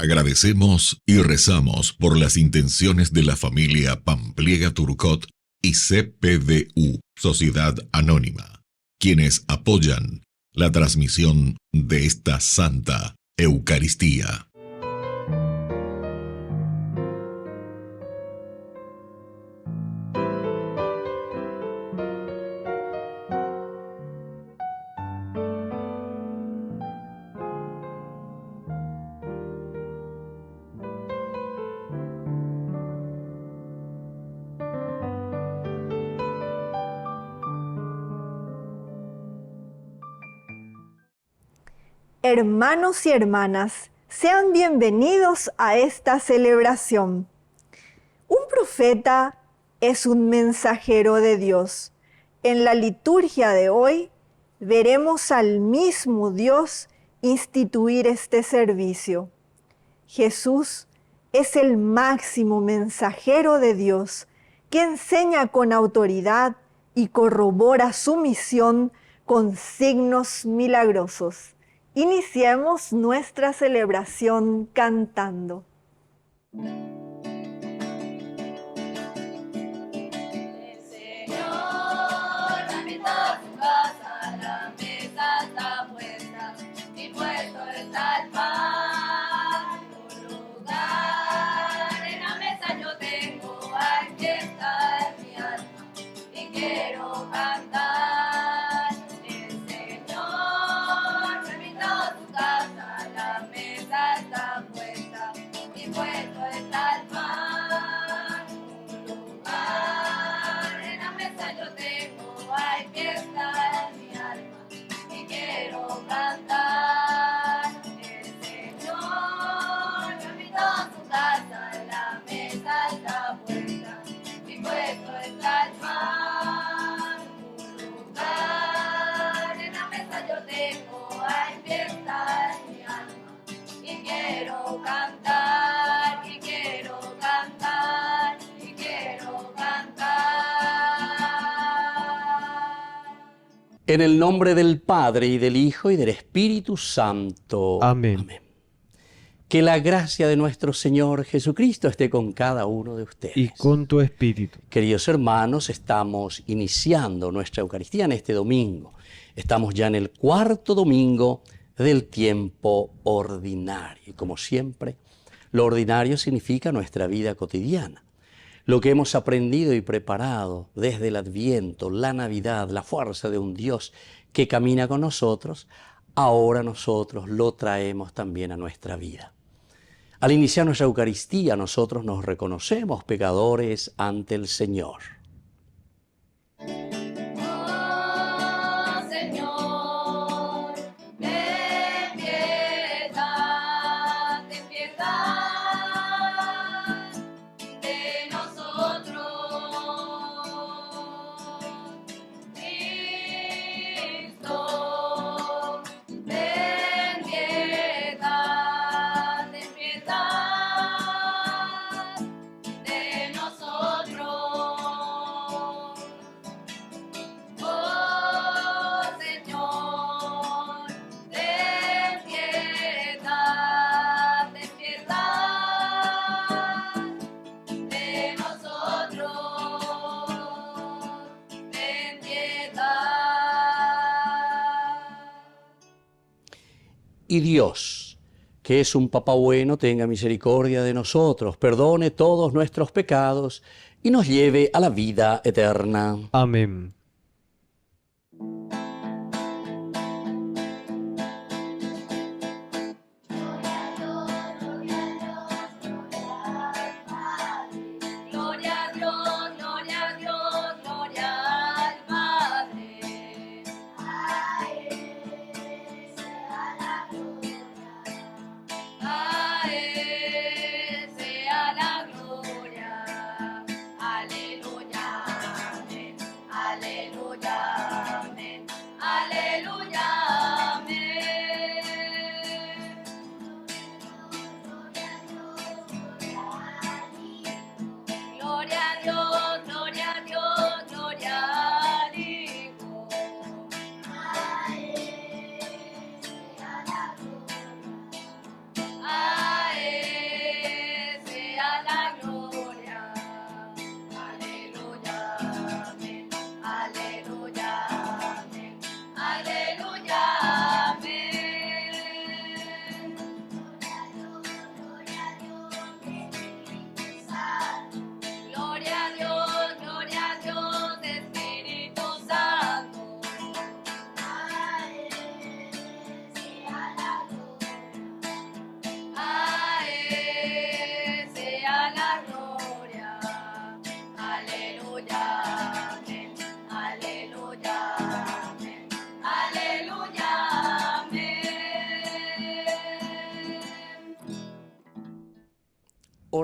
Agradecemos y rezamos por las intenciones de la familia Pampliega Turcot y CPDU, Sociedad Anónima, quienes apoyan la transmisión de esta Santa Eucaristía. Hermanos y hermanas, sean bienvenidos a esta celebración. Un profeta es un mensajero de Dios. En la liturgia de hoy veremos al mismo Dios instituir este servicio. Jesús es el máximo mensajero de Dios que enseña con autoridad y corrobora su misión con signos milagrosos. Iniciemos nuestra celebración cantando. En el nombre del Padre, y del Hijo, y del Espíritu Santo. Amén. Amén. Que la gracia de nuestro Señor Jesucristo esté con cada uno de ustedes. Y con tu espíritu. Queridos hermanos, estamos iniciando nuestra Eucaristía en este domingo. Estamos ya en el cuarto domingo del tiempo ordinario. Y como siempre, lo ordinario significa nuestra vida cotidiana. Lo que hemos aprendido y preparado desde el Adviento, la Navidad, la fuerza de un Dios que camina con nosotros, ahora nosotros lo traemos también a nuestra vida. Al iniciar nuestra Eucaristía, nosotros nos reconocemos pecadores ante el Señor. Y Dios, que es un Papá bueno, tenga misericordia de nosotros, perdone todos nuestros pecados y nos lleve a la vida eterna. Amén. Aleluya, amén, aleluya.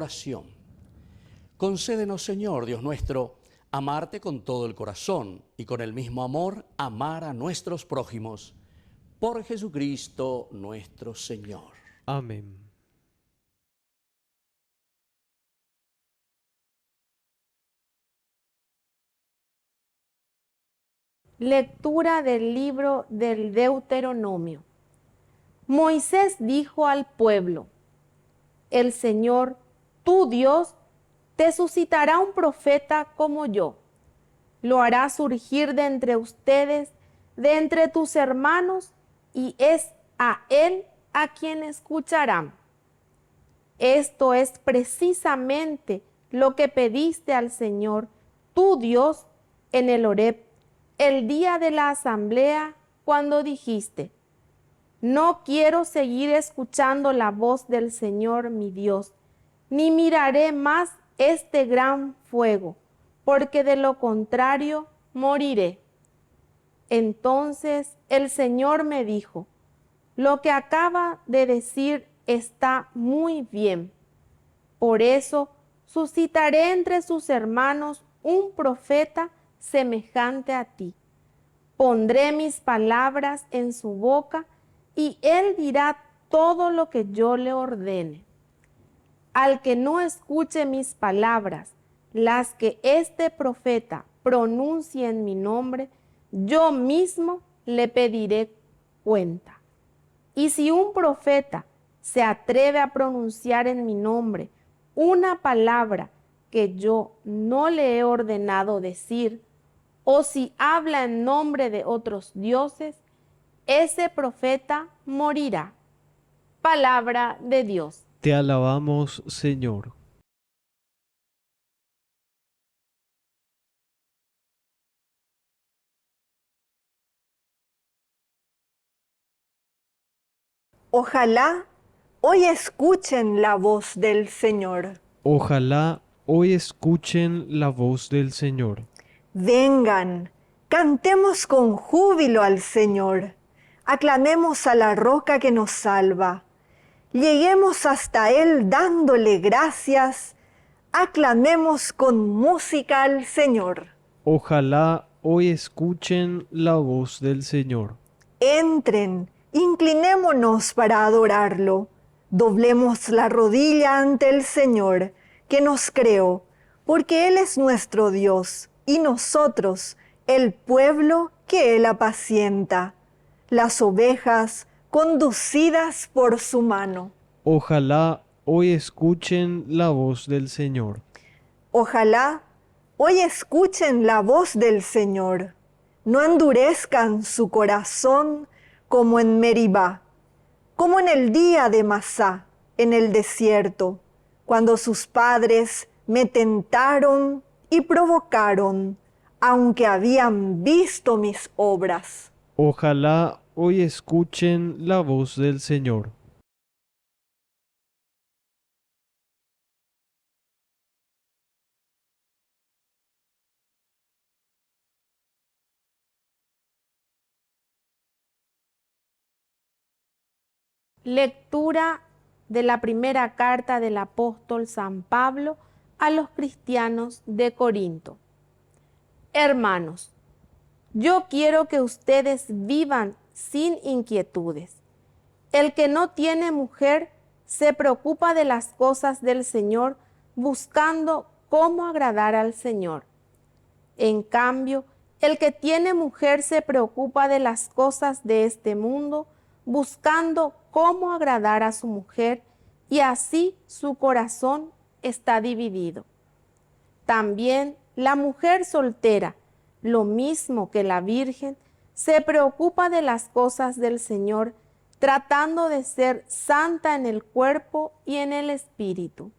oración. Concédenos, Señor, Dios nuestro, amarte con todo el corazón y con el mismo amor amar a nuestros prójimos. Por Jesucristo nuestro Señor. Amén. Lectura del libro del Deuteronomio. Moisés dijo al pueblo: el Señor, tu Dios, te suscitará un profeta como yo. Lo hará surgir de entre ustedes, de entre tus hermanos, y es a él a quien escucharán. Esto es precisamente lo que pediste al Señor, tu Dios, en el Horeb, el día de la asamblea, cuando dijiste: no quiero seguir escuchando la voz del Señor mi Dios, ni miraré más este gran fuego, porque de lo contrario moriré. Entonces el Señor me dijo: lo que acaba de decir está muy bien. Por eso suscitaré entre sus hermanos un profeta semejante a ti. Pondré mis palabras en su boca y él dirá todo lo que yo le ordene. Al que no escuche mis palabras, las que este profeta pronuncie en mi nombre, yo mismo le pediré cuenta. Y si un profeta se atreve a pronunciar en mi nombre una palabra que yo no le he ordenado decir, o si habla en nombre de otros dioses, ese profeta morirá. Palabra de Dios. Te alabamos, Señor. Ojalá hoy escuchen la voz del Señor. Ojalá hoy escuchen la voz del Señor. Vengan, cantemos con júbilo al Señor. Aclamemos a la roca que nos salva. Lleguemos hasta Él dándole gracias. Aclamemos con música al Señor. Ojalá hoy escuchen la voz del Señor. Entren, inclinémonos para adorarlo. Doblemos la rodilla ante el Señor, que nos creó, porque Él es nuestro Dios, y nosotros, el pueblo que Él apacienta, las ovejas conducidas por su mano. Ojalá hoy escuchen la voz del Señor. Ojalá hoy escuchen la voz del Señor. No endurezcan su corazón como en Meribá, como en el día de Masá, en el desierto, cuando sus padres me tentaron y provocaron, aunque habían visto mis obras. Ojalá hoy escuchen la voz del Señor. Lectura de la primera carta del apóstol San Pablo a los cristianos de Corinto. Hermanos, yo quiero que ustedes vivan sin inquietudes. El que no tiene mujer se preocupa de las cosas del Señor, buscando cómo agradar al Señor. En cambio, el que tiene mujer se preocupa de las cosas de este mundo, buscando cómo agradar a su mujer, y así su corazón está dividido. También la mujer soltera, lo mismo que la virgen, se preocupa de las cosas del Señor, tratando de ser santa en el cuerpo y en el espíritu.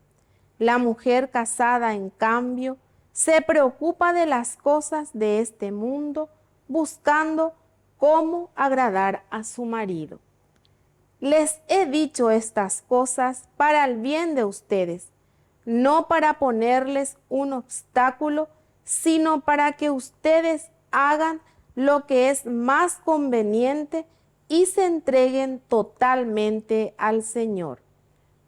La mujer casada, en cambio, se preocupa de las cosas de este mundo, buscando cómo agradar a su marido. Les he dicho estas cosas para el bien de ustedes, no para ponerles un obstáculo, sino para que ustedes hagan lo que es más conveniente y se entreguen totalmente al Señor.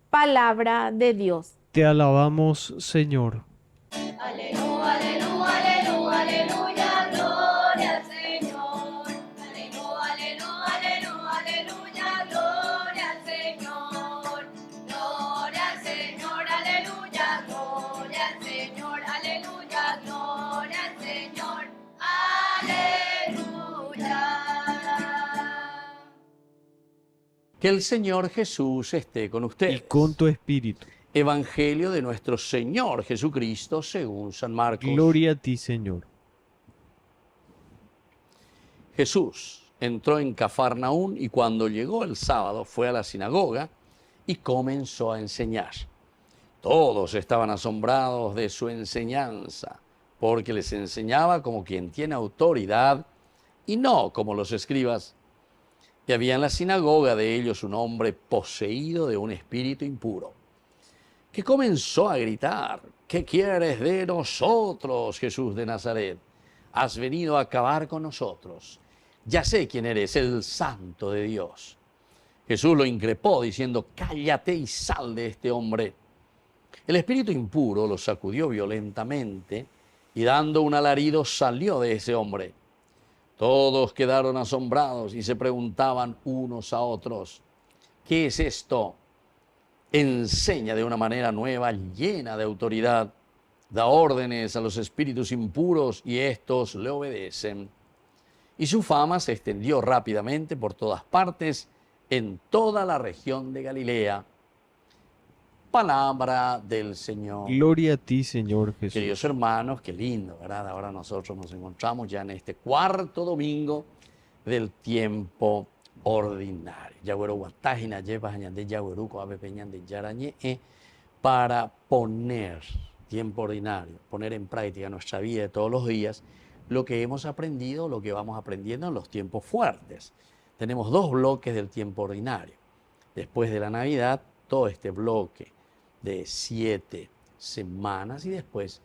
Palabra de Dios. Te alabamos, Señor. Aleluya, aleluya, aleluya, aleluya, gloria al Señor. Aleluya, aleluya, aleluya, aleluya, gloria al Señor. Gloria al Señor, aleluya, gloria al Señor, aleluya, gloria al Señor, aleluya. Que el Señor Jesús esté con Y ustedes. con tu espíritu. Evangelio de nuestro Señor Jesucristo según San Marcos. Gloria a ti, Señor. Jesús entró en Cafarnaún y cuando llegó el sábado fue a la sinagoga y comenzó a enseñar. Todos estaban asombrados de su enseñanza, porque les enseñaba como quien tiene autoridad y no como los escribas. Y había en la sinagoga de ellos un hombre poseído de un espíritu impuro, que comenzó a gritar: ¿qué quieres de nosotros, Jesús de Nazaret? Has venido a acabar con nosotros. Ya sé quién eres, el Santo de Dios. Jesús lo increpó diciendo: cállate y sal de este hombre. El espíritu impuro lo sacudió violentamente y dando un alarido salió de ese hombre. Todos quedaron asombrados y se preguntaban unos a otros: ¿qué es esto? Enseña de una manera nueva, llena de autoridad. Da órdenes a los espíritus impuros y estos le obedecen. Y su fama se extendió rápidamente por todas partes, en toda la región de Galilea. Palabra del Señor. Gloria a ti, Señor Jesús. Queridos hermanos, qué lindo, ¿verdad? Ahora nosotros nos encontramos ya en este cuarto domingo del tiempo ordinario. Para poner tiempo ordinario, poner en práctica en nuestra vida de todos los días lo que hemos aprendido, lo que vamos aprendiendo en los tiempos fuertes. Tenemos dos bloques del tiempo ordinario. Después de la Navidad, todo este bloque de 7 semanas y después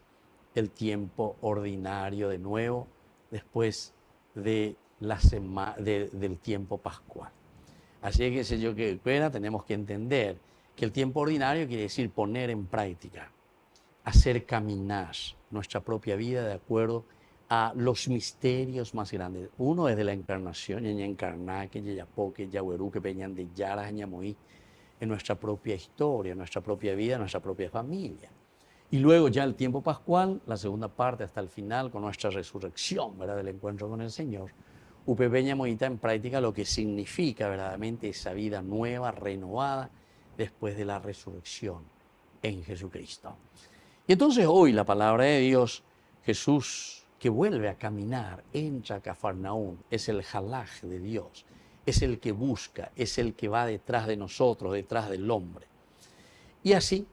el tiempo ordinario de nuevo, después de del tiempo pascual. Así que tenemos que entender que el tiempo ordinario quiere decir poner en práctica, hacer caminar nuestra propia vida de acuerdo a los misterios más grandes. Uno es de la encarnación, en nuestra propia historia, en nuestra propia vida, en nuestra propia familia. Y luego ya el tiempo pascual, la segunda parte hasta el final, con nuestra resurrección, ¿verdad? Del encuentro con el Señor. Upepeña Moita en práctica lo que significa verdaderamente esa vida nueva, renovada, después de la resurrección en Jesucristo. Y entonces hoy la palabra de Dios, Jesús que vuelve a caminar, entra a Cafarnaún, es el halaj de Dios, es el que busca, es el que va detrás de nosotros, detrás del hombre. Y así,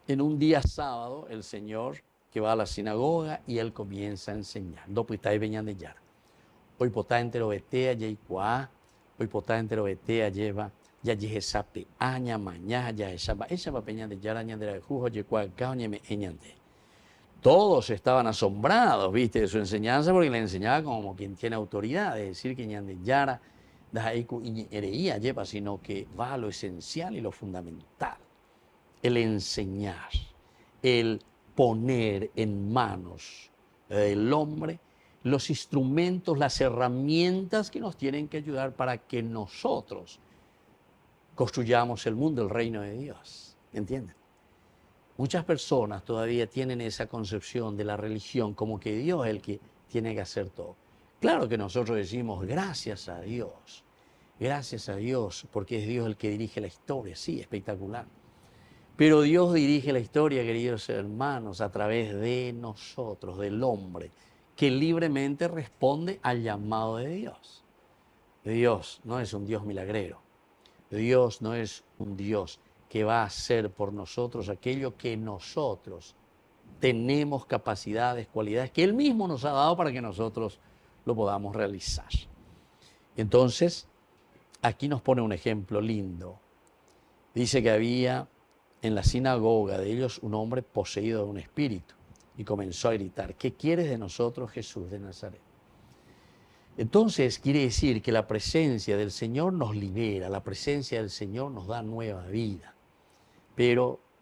en un día sábado, el Señor que va a la sinagoga y él comienza a enseñar. Hoy potá entero betea yeikuá, hoy potá entero betea lleva, ya yejesape aña mañana ya esa va peña de yaraña de la jujo yekuá cañeme eñante. Todos estaban asombrados, viste, de su enseñanza porque le enseñaba como quien tiene autoridad, es decir, que ñande yara dajaiku ereía lleva, sino que va a lo esencial y lo fundamental, el enseñar, el poner en manos del hombre los instrumentos, las herramientas que nos tienen que ayudar para que nosotros construyamos el mundo, el reino de Dios. ¿Entienden? Muchas personas todavía tienen esa concepción de la religión como que Dios es el que tiene que hacer todo. Claro que nosotros decimos gracias a Dios, porque es Dios el que dirige la historia, sí, espectacular. Pero Dios dirige la historia, queridos hermanos, a través de nosotros, del hombre, que libremente responde al llamado de Dios. Dios no es un Dios milagrero. Dios no es un Dios que va a hacer por nosotros aquello que nosotros tenemos capacidades, cualidades que Él mismo nos ha dado para que nosotros lo podamos realizar. Entonces, aquí nos pone un ejemplo lindo. Dice que había en la sinagoga de ellos un hombre poseído de un espíritu y comenzó a gritar: ¿qué quieres de nosotros, Jesús de Nazaret? Entonces quiere decir que la presencia del Señor nos libera, la presencia del Señor nos da nueva vida. Pero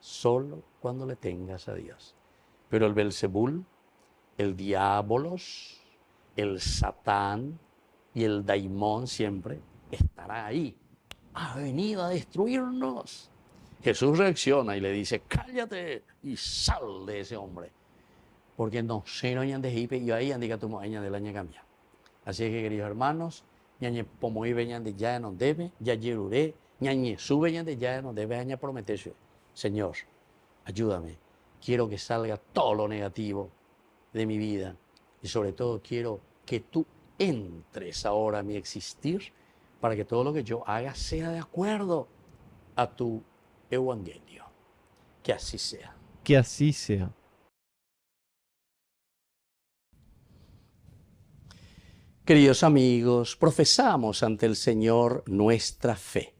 solo cuando le tengas a Dios. Pero el Belzebul, el diabolos, el Satán y el daimón siempre estará ahí. Ha venido a destruirnos. Jesús reacciona y le dice, cállate y sal de ese hombre. Porque no sé, no hayan de hipe y ahí han dicho tu moña del año cambia. Así es que, queridos hermanos, ñañe pomoí veñan de ya no debe, ya yeruré, ñañe sube de ya no debe, aña prometerse. Señor, ayúdame. Quiero que salga todo lo negativo de mi vida y sobre todo quiero que tú entres ahora a mi existir para que todo lo que yo haga sea de acuerdo a tu evangelio. Que así sea. Que así sea. Queridos amigos, profesamos ante el Señor nuestra fe.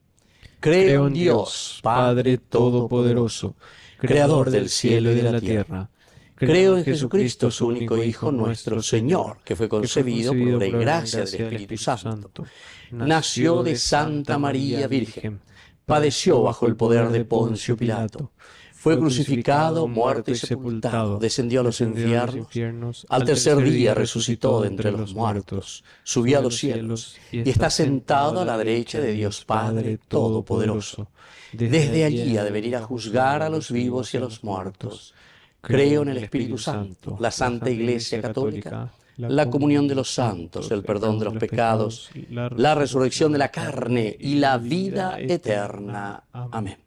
Creo en Dios, Padre Todopoderoso, Creador del cielo y de la tierra. Creo en Jesucristo, su único Hijo, nuestro Señor, que fue concebido por obra y gracia del Espíritu Santo. Nació de Santa María Virgen, padeció bajo el poder de Poncio Pilato, fue crucificado, muerto y sepultado, descendió a los infiernos, al tercer día resucitó de entre los muertos, subió a los cielos y está sentado a la derecha de Dios Padre Todopoderoso. Desde allí ha de venir a juzgar a los vivos y a los muertos. Creo en el Espíritu Santo, la Santa Iglesia Católica, la comunión de los santos, el perdón de los pecados, la resurrección de la carne y la vida eterna. Amén.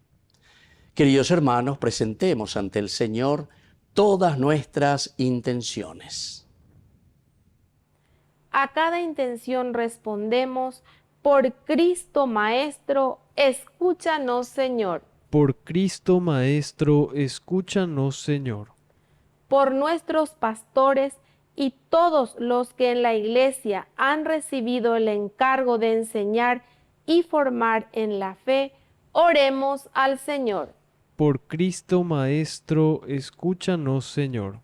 Queridos hermanos, presentemos ante el Señor todas nuestras intenciones. A cada intención respondemos, por Cristo Maestro, escúchanos, Señor. Por Cristo Maestro, escúchanos, Señor. Por nuestros pastores y todos los que en la Iglesia han recibido el encargo de enseñar y formar en la fe, oremos al Señor. Por Cristo Maestro, escúchanos, Señor.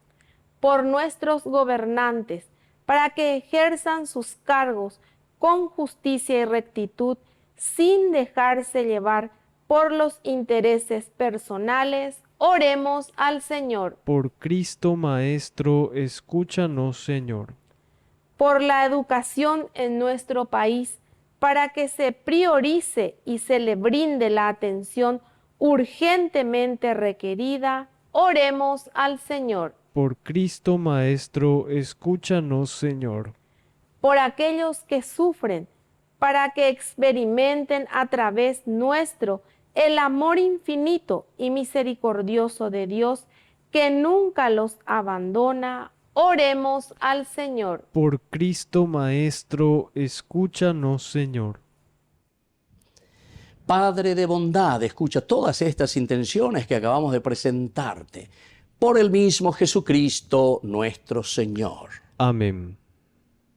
Por nuestros gobernantes, para que ejerzan sus cargos con justicia y rectitud, sin dejarse llevar por los intereses personales, oremos al Señor. Por Cristo Maestro, escúchanos, Señor. Por la educación en nuestro país, para que se priorice y se le brinde la atención urgentemente requerida, oremos al Señor. Por Cristo Maestro, escúchanos, Señor. Por aquellos que sufren, para que experimenten a través nuestro el amor infinito y misericordioso de Dios, que nunca los abandona, oremos al Señor. Por Cristo Maestro, escúchanos, Señor. Padre de bondad, escucha todas estas intenciones que acabamos de presentarte. Por el mismo Jesucristo nuestro Señor. Amén.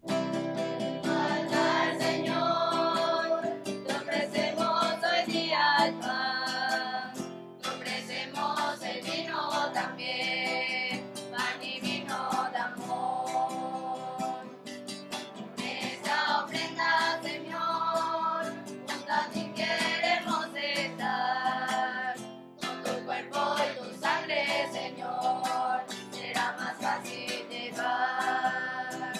Al Señor, te ofrecemos hoy día el pan, te ofrecemos el vino también, pan y vino de amor. Con esta ofrenda, Señor, juntos a ti queremos estar, con tu cuerpo y tu sangre, Señor, será más fácil llevar.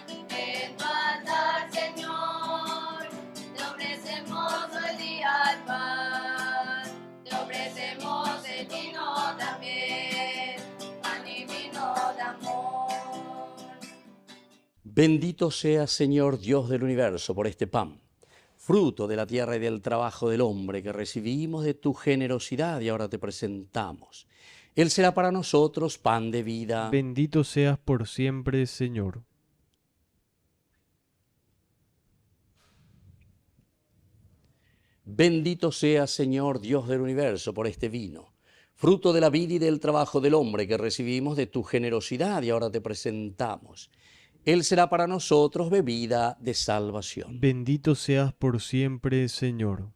En tu altar, Señor, te ofrecemos hoy día el pan, te ofrecemos el vino también, pan y vino de amor. Bendito seas, Señor Dios del universo, por este pan, fruto de la tierra y del trabajo del hombre que recibimos de tu generosidad y ahora te presentamos. Él será para nosotros pan de vida. Bendito seas por siempre, Señor. Bendito seas, Señor Dios del universo, por este vino, fruto de la vida y del trabajo del hombre que recibimos de tu generosidad y ahora te presentamos. Él será para nosotros bebida de salvación. Bendito seas por siempre, Señor.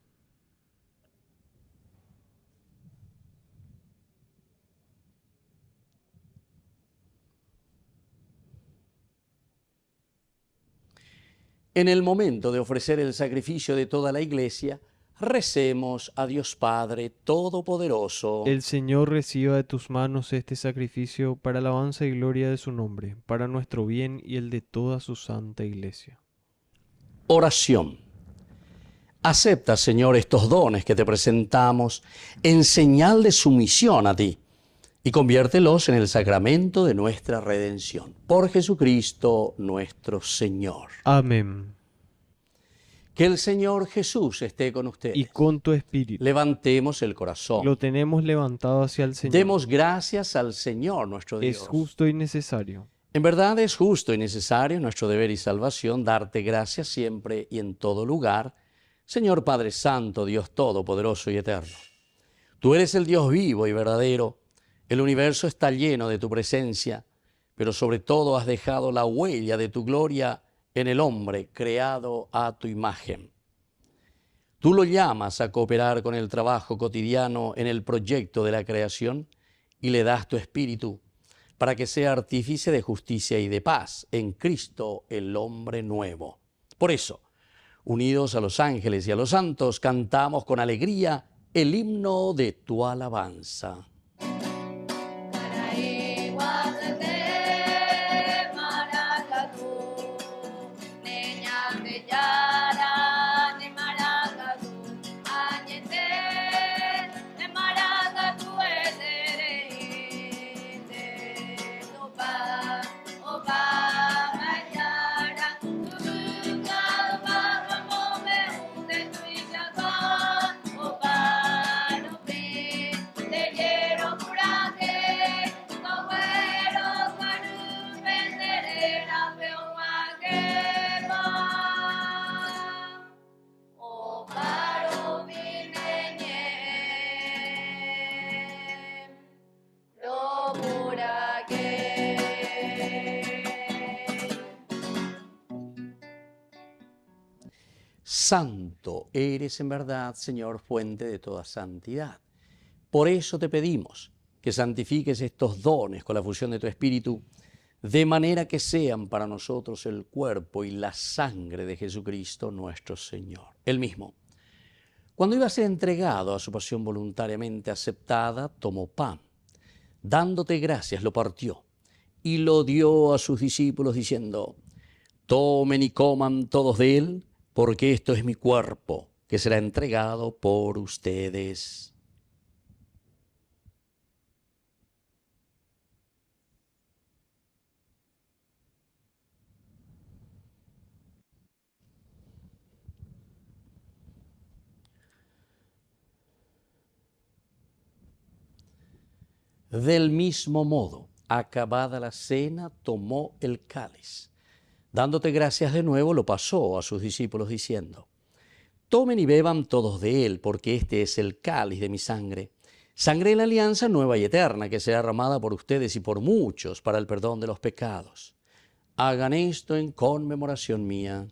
En el momento de ofrecer el sacrificio de toda la Iglesia, Recemos a Dios Padre Todopoderoso. El Señor reciba de tus manos este sacrificio para alabanza y gloria de su nombre, para nuestro bien y el de toda su santa Iglesia. Oración. Acepta, Señor, estos dones que te presentamos en señal de sumisión a ti y conviértelos en el sacramento de nuestra redención. Por Jesucristo nuestro Señor. Amén. Que el Señor Jesús esté con ustedes. Y con tu espíritu. Levantemos el corazón. Lo tenemos levantado hacia el Señor. Demos gracias al Señor nuestro Dios. Es justo y necesario. En verdad es justo y necesario, nuestro deber y salvación, darte gracias siempre y en todo lugar, Señor Padre Santo, Dios Todopoderoso y Eterno. Tú eres el Dios vivo y verdadero, el universo está lleno de tu presencia, pero sobre todo has dejado la huella de tu gloria en el hombre creado a tu imagen. Tú lo llamas a cooperar con el trabajo cotidiano en el proyecto de la creación y le das tu espíritu para que sea artífice de justicia y de paz en Cristo el hombre nuevo. Por eso, unidos a los ángeles y a los santos, cantamos con alegría el himno de tu alabanza. Santo eres en verdad, Señor, fuente de toda santidad. Por eso te pedimos que santifiques estos dones con la fusión de tu Espíritu, de manera que sean para nosotros el cuerpo y la sangre de Jesucristo nuestro Señor. Él mismo, cuando iba a ser entregado a su pasión voluntariamente aceptada, tomó pan. Dándote gracias, lo partió y lo dio a sus discípulos diciendo: tomen y coman todos de él, porque esto es mi cuerpo, que será entregado por ustedes. Del mismo modo, acabada la cena, tomó el cáliz. Dándote gracias de nuevo, lo pasó a sus discípulos diciendo: tomen y beban todos de él, porque este es el cáliz de mi sangre, sangre de la alianza nueva y eterna, que será derramada por ustedes y por muchos para el perdón de los pecados. Hagan esto en conmemoración mía.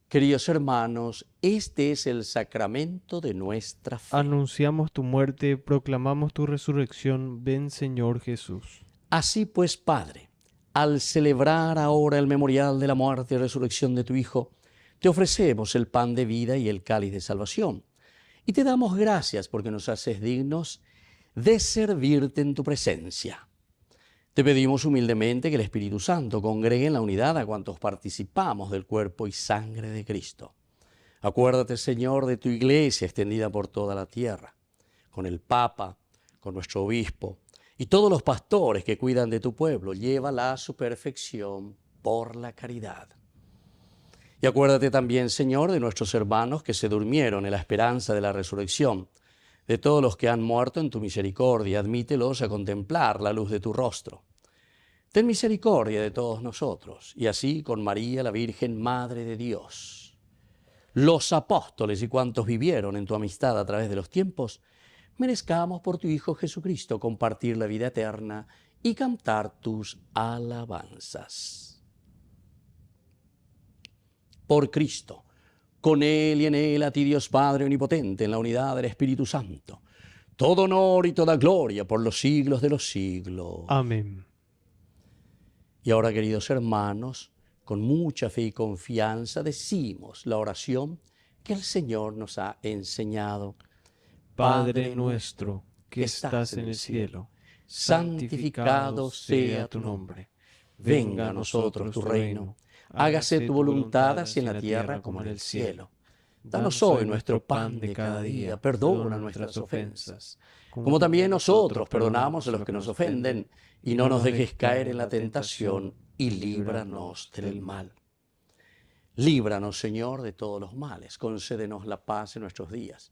Queridos hermanos, este es el sacramento de nuestra fe. Anunciamos tu muerte, proclamamos tu resurrección. Ven, Señor Jesús. Así pues, Padre, al celebrar ahora el memorial de la muerte y resurrección de tu Hijo, te ofrecemos el pan de vida y el cáliz de salvación. Y te damos gracias porque nos haces dignos de servirte en tu presencia. Te pedimos humildemente que el Espíritu Santo congregue en la unidad a cuantos participamos del cuerpo y sangre de Cristo. Acuérdate, Señor, de tu iglesia extendida por toda la tierra, con el Papa, con nuestro obispo y todos los pastores que cuidan de tu pueblo. Llévala a su perfección por la caridad. Y acuérdate también, Señor, de nuestros hermanos que se durmieron en la esperanza de la resurrección, de todos los que han muerto en tu misericordia. Admítelos a contemplar la luz de tu rostro. Ten misericordia de todos nosotros, y así con María, la Virgen Madre de Dios, los apóstoles y cuantos vivieron en tu amistad a través de los tiempos, merezcamos por tu Hijo Jesucristo compartir la vida eterna y cantar tus alabanzas. por Cristo, con Él y en Él, a ti Dios Padre Omnipotente, en la unidad del Espíritu Santo, todo honor y toda gloria por los siglos de los siglos. Amén. Y ahora, queridos hermanos, con mucha fe y confianza decimos la oración que el Señor nos ha enseñado. Padre nuestro, que estás en el cielo, santificado sea tu nombre. Venga a nosotros tu reino. Hágase tu voluntad así en la tierra como en el cielo. Danos hoy nuestro pan de cada día. Perdona nuestras ofensas, como también nosotros perdonamos a los que nos ofenden. Y no nos dejes caer en la tentación, y líbranos del mal. Líbranos, Señor, de todos los males. Concédenos la paz en nuestros días,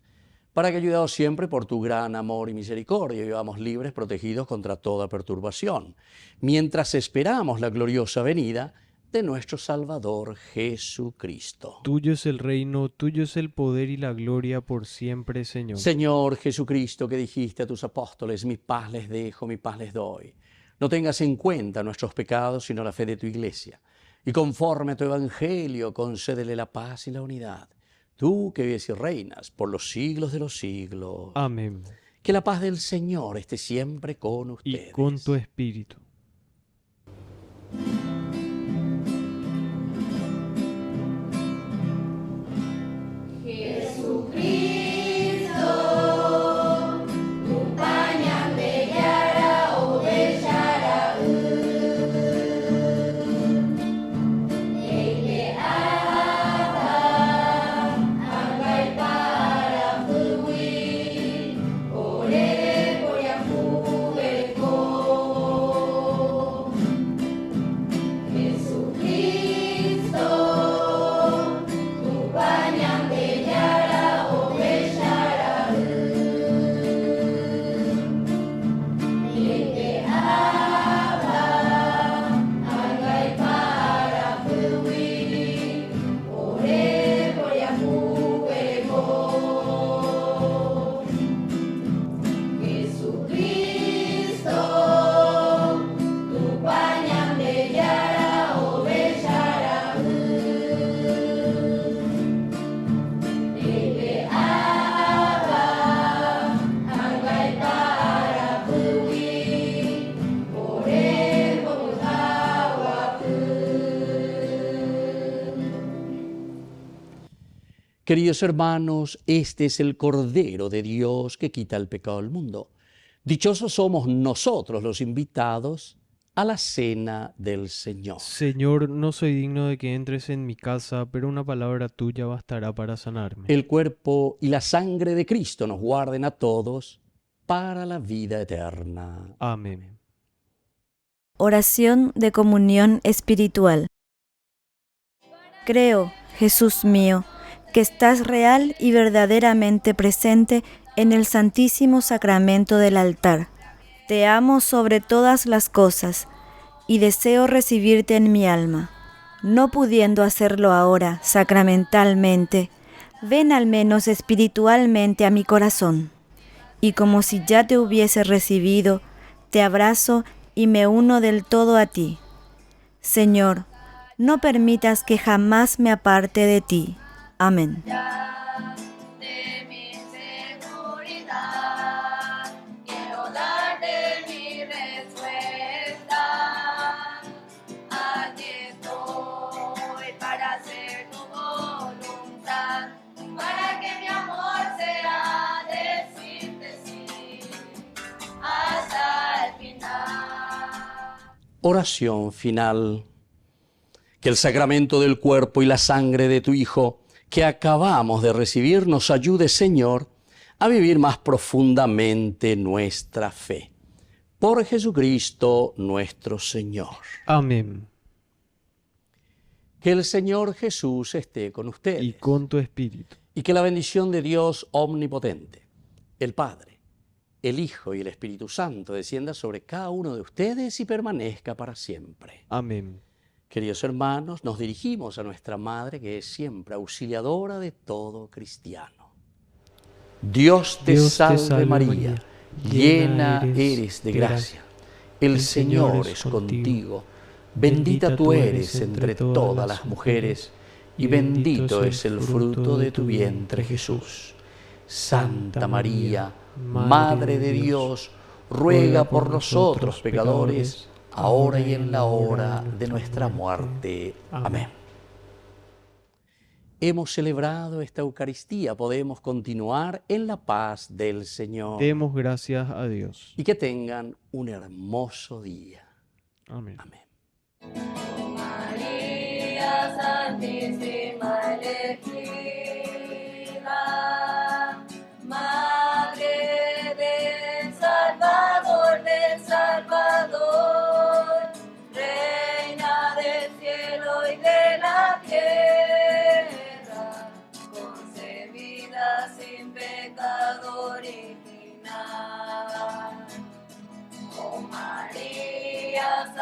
para que, ayudados siempre por tu gran amor y misericordia, vivamos libres, protegidos contra toda perturbación, mientras esperamos la gloriosa venida de nuestro Salvador Jesucristo. Tuyo es el reino, tuyo es el poder y la gloria por siempre, Señor. Señor Jesucristo, que dijiste a tus apóstoles, mi paz les dejo, mi paz les doy. No tengas en cuenta nuestros pecados, sino la fe de tu Iglesia. Y conforme a tu Evangelio, concédele la paz y la unidad. Tú que vives y reinas por los siglos de los siglos. Amén. Que la paz del Señor esté siempre con ustedes. Y con tu espíritu. Queridos hermanos, este es el Cordero de Dios que quita el pecado del mundo. Dichosos somos nosotros los invitados a la cena del Señor. Señor, no soy digno de que entres en mi casa, pero una palabra tuya bastará para sanarme. El cuerpo y la sangre de Cristo nos guarden a todos para la vida eterna. Amén. Oración de comunión espiritual. Creo, Jesús mío, que estás real y verdaderamente presente en el Santísimo Sacramento del altar. Te amo sobre todas las cosas y deseo recibirte en mi alma. No pudiendo hacerlo ahora sacramentalmente, ven al menos espiritualmente a mi corazón. Y como si ya te hubiese recibido, te abrazo y me uno del todo a ti. Señor, no permitas que jamás me aparte de ti. Amén. De mi seguridad, quiero darte mi respuesta. Aquí estoy para hacer tu voluntad, para que mi amor sea decirte sí hasta el final. Oración final. Que el sacramento del cuerpo y la sangre de tu Hijo que acabamos de recibir nos ayude, Señor, a vivir más profundamente nuestra fe. Por Jesucristo nuestro Señor. Amén. Que el Señor Jesús esté con ustedes. Y con tu espíritu. Y que la bendición de Dios omnipotente, el Padre, el Hijo y el Espíritu Santo descienda sobre cada uno de ustedes y permanezca para siempre. Amén. Queridos hermanos, nos dirigimos a nuestra Madre, que es siempre auxiliadora de todo cristiano. Dios te salve María, llena eres de gracia. El Señor es contigo. Bendita tú eres entre todas las mujeres, y bendito es el fruto de tu vientre, Jesús. Santa María, Madre de Dios, ruega por nosotros pecadores, ahora y en la hora de nuestra muerte. Amén. Hemos celebrado esta Eucaristía, podemos continuar en la paz del Señor. Demos gracias a Dios. Y que tengan un hermoso día. Amén. Amén. María Santísima elegida, Madre del Salvador, Reina del cielo y de la tierra, concebida sin pecado original. Oh María